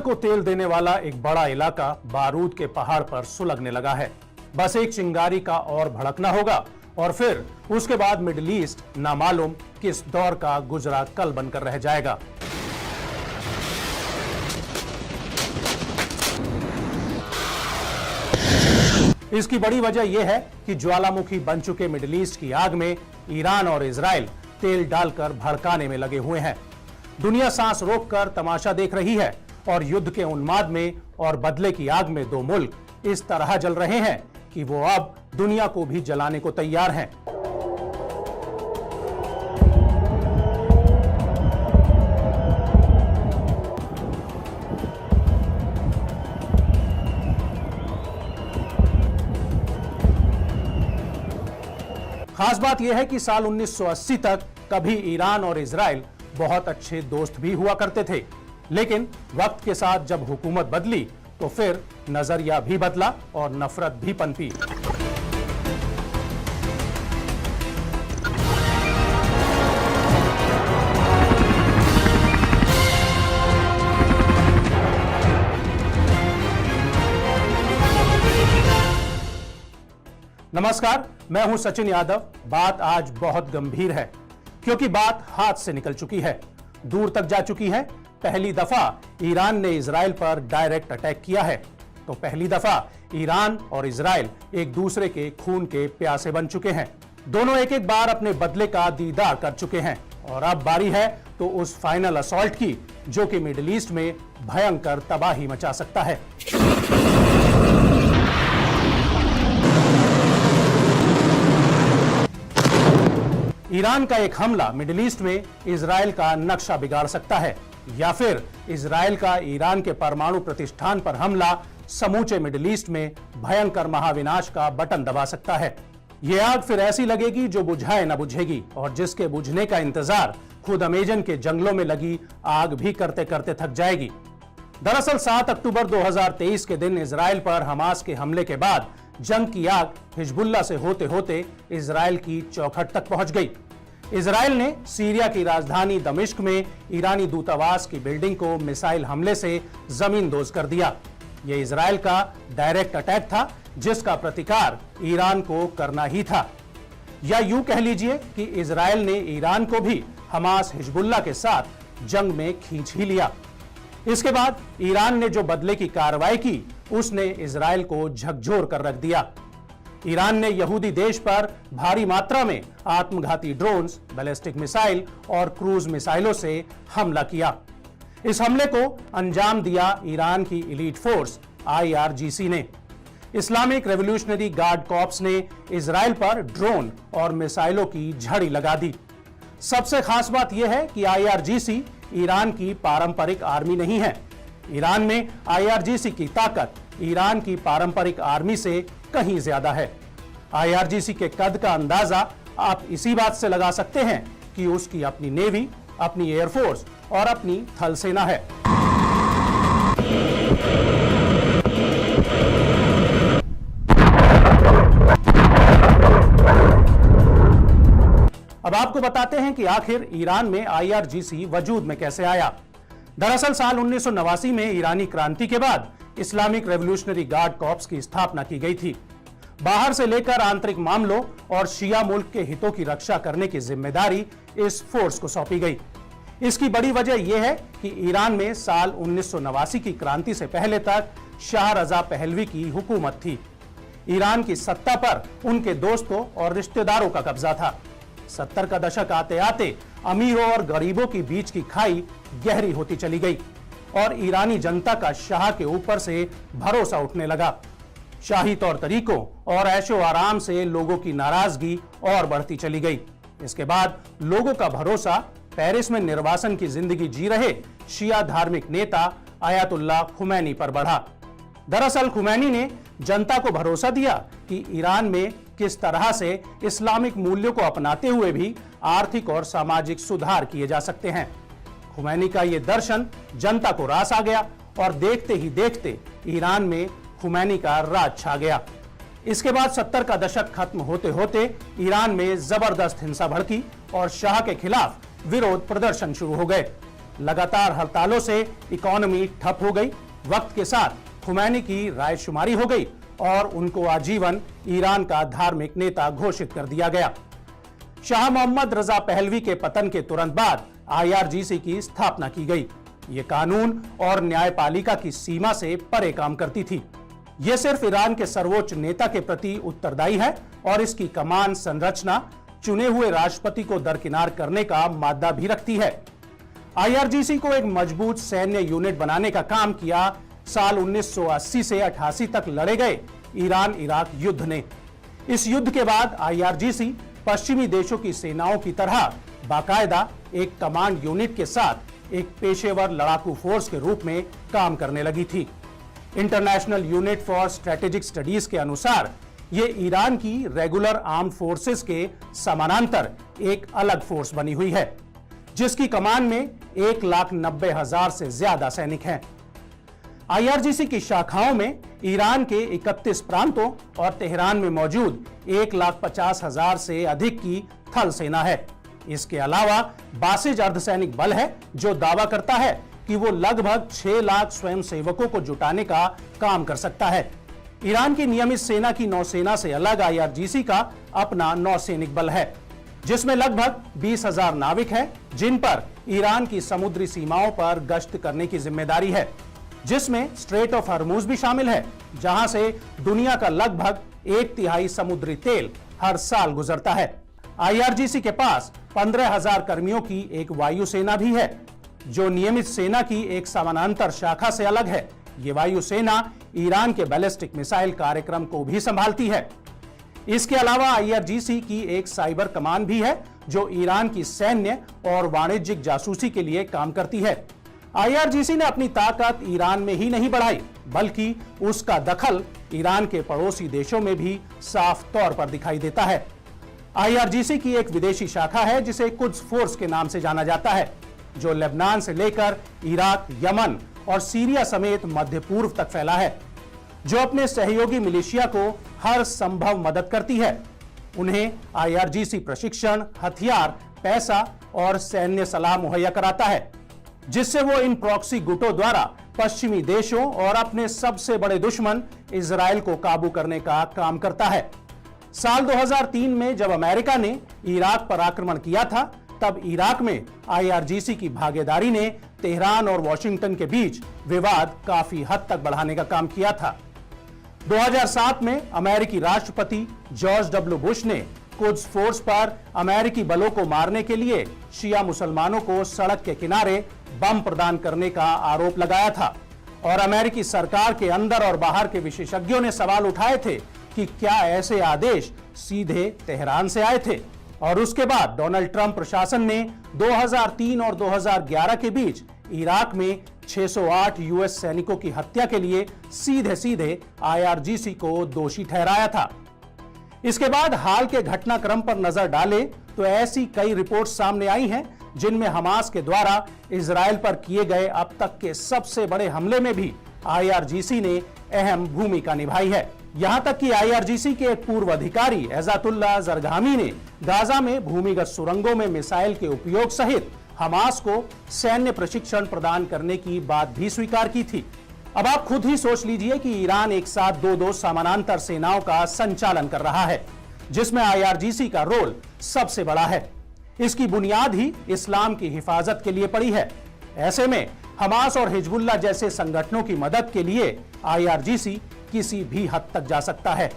को तेल देने वाला एक बड़ा इलाका बारूद के पहाड़ पर सुलगने लगा है। बस एक चिंगारी का और भड़कना होगा और फिर उसके बाद मिडिल ईस्ट नामालूम किस दौर का गुजरा कल बनकर रह जाएगा। इसकी बड़ी वजह यह है कि ज्वालामुखी बन चुके मिडिल ईस्ट की आग में ईरान और इजराइल तेल डालकर भड़काने में लगे हुए हैं। दुनिया सांस रोककर तमाशा देख रही है और युद्ध के उन्माद में और बदले की आग में दो मुल्क इस तरह जल रहे हैं कि वो अब दुनिया को भी जलाने को तैयार हैं। खास बात यह है कि साल 1980 तक कभी ईरान और इजराइल बहुत अच्छे दोस्त भी हुआ करते थे, लेकिन वक्त के साथ जब हुकूमत बदली तो फिर नजरिया भी बदला और नफरत भी पनपी। नमस्कार, मैं हूं सचिन यादव। बात आज बहुत गंभीर है क्योंकि बात हाथ से निकल चुकी है, दूर तक जा चुकी है। पहली दफा ईरान ने इजराइल पर डायरेक्ट अटैक किया है, तो पहली दफा ईरान और इजराइल एक दूसरे के खून के प्यासे बन चुके हैं। दोनों एक एक बार अपने बदले का दीदार कर चुके हैं और अब बारी है तो उस फाइनल असॉल्ट की जो कि मिडिल ईस्ट में भयंकर तबाही मचा सकता है। ईरान का एक हमला मिडिल ईस्ट में इजराइल का नक्शा बिगाड़ सकता है या फिर इजराइल का ईरान के परमाणु प्रतिष्ठान पर हमला समूचे मिडिल ईस्ट में भयंकर महाविनाश का बटन दबा सकता है। यह आग फिर ऐसी लगेगी जो बुझाए न बुझेगी और जिसके बुझने का इंतजार खुद अमेजन के जंगलों में लगी आग भी करते करते थक जाएगी। दरअसल 7 अक्टूबर 2023 के दिन इजराइल पर हमास के हमले के बाद जंग की आग हिजबुल्लाह से होते होते इजराइल की चौखट तक पहुंच गई। इजराइल ने सीरिया की राजधानी दमिश्क में ईरानी दूतावास की बिल्डिंग को मिसाइल हमले से जमींदोज कर दिया। यह इजराइल का डायरेक्ट अटैक था जिसका प्रतिकार ईरान को करना ही था, या यूं कह लीजिए कि इजराइल ने ईरान को भी हमास हिजबुल्लाह के साथ जंग में खींच ही लिया। इसके बाद ईरान ने जो बदले की कार्रवाई की उसने इजराइल को झकझोर कर रख दिया। ईरान ने यहूदी देश पर भारी मात्रा में आत्मघाती ड्रोन्स, बैलिस्टिक मिसाइल और क्रूज मिसाइलों से हमला किया। इस हमले को अंजाम दिया ईरान की एलीट फोर्स IRGC ने। इस्लामिक रेवोल्यूशनरी गार्ड कॉर्प्स ने इजराइल पर ड्रोन और मिसाइलों की झड़ी लगा दी। सबसे खास बात यह है कि IRGC ईरान की पारंपरिक आर्मी नहीं है। ईरान में IRGC की ताकत ईरान की पारंपरिक आर्मी से कहीं ज्यादा है। IRGC के कद का अंदाजा आप इसी बात से लगा सकते हैं कि उसकी अपनी नेवी, अपनी एयरफोर्स और अपनी थल सेना है। अब आपको बताते हैं कि आखिर ईरान में IRGC वजूद में कैसे आया। दरअसल साल 1989 में ईरानी क्रांति के बाद इस्लामिक रेवोल्यूशनरी गार्ड कॉर्प्स की स्थापना की गई थी। बाहर से लेकर आंतरिक मामलों और शिया मुल्क के हितों की रक्षा करने की जिम्मेदारी इस फोर्स को सौंपी गई। इसकी बड़ी वजह यह है कि ईरान में साल 1989 की क्रांति से पहले तक शाह रजा पहलवी की हुकूमत थी। ईरान की सत्ता पर उनके दोस्तों और रिश्तेदारों का कब्जा था। 70 का दशक आते आते अमीरों और गरीबों के बीच की खाई गहरी होती चली गई और ईरानी जनता का शाह के ऊपर से भरोसा उठने लगा। शाही तौर तरीकों और ऐशो आराम से लोगों की नाराजगी और बढ़ती चली गई। इसके बाद लोगों का भरोसा पेरिस में निर्वासन की जिंदगी जी रहे शिया धार्मिक नेता आयतुल्लाह खुमैनी पर बढ़ा। दरअसल खुमैनी ने जनता को भरोसा दिया कि ईरान में किस तरह से इस्लामिक मूल्यों को अपनाते हुए भी आर्थिक और सामाजिक सुधार किए जा सकते हैं। खुमैनी का यह दर्शन जनता को रास आ गया और देखते ही देखते ईरान में खुमैनी का राज छा गया। इसके बाद 70 का दशक खत्म होते होते ईरान में जबरदस्त हिंसा भड़की और शाह के खिलाफ विरोध प्रदर्शन शुरू हो गए। लगातार हड़तालों से इकोनॉमी ठप हो गई। वक्त के साथ खुमैनी की रायशुमारी हो गई और उनको आजीवन ईरान का धार्मिक नेता घोषित कर दिया गया। शाह मोहम्मद रजा पहलवी के पतन के तुरंत बाद IRGC की स्थापना की गई। ये कानून और न्यायपालिका की सीमा से परे काम करती थी। यह सिर्फ ईरान के सर्वोच्च नेता के प्रति उत्तरदायी है और इसकी कमान संरचना चुने हुए राष्ट्रपति को दरकिनार करने का मादा भी रखती है। IRGC को एक मजबूत सैन्य यूनिट बनाने का काम किया साल 1980 से 88 तक लड़े गए ईरान इराक युद्ध ने। इस युद्ध के बाद IRGC पश्चिमी देशों की सेनाओं की तरह बाकायदा एक कमांड यूनिट के साथ एक पेशेवर लड़ाकू फोर्स के रूप में काम करने लगी थी। International unit for strategic studies के अनुसार ये ईरान की रेगुलर आर्म्ड फोर्सेस के समानांतर एक अलग फोर्स बनी हुई है, जिसकी कमान में 1,90,000 से ज्यादा सैनिक हैं। IRGC की शाखाओं में ईरान के 31 प्रांतों और तेहरान में मौजूद 1,50,000 से अधिक की थल सेना है। इसके अलावा बासिज अर्धसैनिक बल है जो दावा करता है कि वो लगभग 6 लाख स्वयंसेवकों को जुटाने का काम कर सकता है। ईरान की नियमित सेना की नौसेना से अलग IRGC का अपना नौसैनिक बल है, जिसमें लगभग 20,000 नाविक हैं, जिन पर ईरान की समुद्री सीमाओं पर गश्त करने की जिम्मेदारी है, जिसमें स्ट्रेट ऑफ हर्मुज भी शामिल है, जहां से दुनिया का लगभग 1/3 समुद्री तेल हर साल गुजरता है। IRGC के पास 15,000 कर्मियों की एक वायुसेना भी है, जो नियमित सेना की एक समानांतर शाखा से अलग है। ये वायुसेना ईरान के बैलिस्टिक मिसाइल कार्यक्रम को भी संभालती है। इसके अलावा IRGC की एक साइबर कमान भी है, जो ईरान की सैन्य और वाणिज्यिक जासूसी के लिए काम करती है। IRGC ने अपनी ताकत ईरान में ही नहीं बढ़ाई, बल्कि उसका दखल ईरान के पड़ोसी देशों में भी साफ तौर पर दिखाई देता है। IRGC की एक विदेशी शाखा है जिसे कुद्स फोर्स के नाम से जाना जाता है, जो लेबनान से लेकर इराक, यमन और सीरिया समेत मध्य पूर्व तक फैला है, जो अपने सहयोगी मिलिशिया को हर संभव मदद करती है। उन्हें IRGC प्रशिक्षण, हथियार, पैसा और सैन्य सलाह मुहैया कराता है, जिससे वो इन प्रॉक्सी गुटों द्वारा पश्चिमी देशों और अपने सबसे बड़े दुश्मन इजराइल को काबू करने का काम करता है। साल 2003 में जब अमेरिका ने इराक पर आक्रमण किया था, तब इराक में IRGC की भागीदारी ने तेहरान और वॉशिंगटन के बीच विवाद काफी हद तक बढ़ाने का काम किया था। 2007 में अमेरिकी राष्ट्रपति जॉर्ज W. बुश ने कुद्स फोर्स पर अमेरिकी बलों को मारने के लिए शिया मुसलमानों को सड़क के किनारे बम प्रदान करने का आरोप लगाया था और अमेरिकी सरकार के अंदर और बाहर के विशेषज्ञों ने सवाल उठाए थे कि क्या ऐसे आदेश सीधे तेहरान से आए थे। और उसके बाद डोनाल्ड ट्रंप प्रशासन ने 2003 और 2011 के बीच इराक में 608 US सैनिकों की हत्या के लिए सीधे सीधे IRGC को दोषी ठहराया था। इसके बाद हाल के घटनाक्रम पर नजर डालें तो ऐसी कई रिपोर्ट सामने आई हैं जिनमें हमास के द्वारा इजराइल पर किए गए अब तक के सबसे बड़े हमले में भी IRGC ने अहम भूमिका निभाई है। यहां तक कि IRGC के एक पूर्व अधिकारी एजातुल्लाह जरगामी ने गाजा में भूमिगत सुरंगों में मिसाइल के उपयोग सहित हमास को सैन्य प्रशिक्षण प्रदान करने की बात भी स्वीकार की थी। अब आप खुद ही सोच लीजिए कि ईरान एक साथ दो समानांतर सेनाओं का संचालन कर रहा है, जिसमें IRGC का रोल सबसे बड़ा है। इसकी बुनियाद ही इस्लाम की हिफाजत के लिए पड़ी है। ऐसे में हमास और हिजबुल्लाह जैसे संगठनों की मदद के लिए IRGC किसी भी हद तक जा सकता है।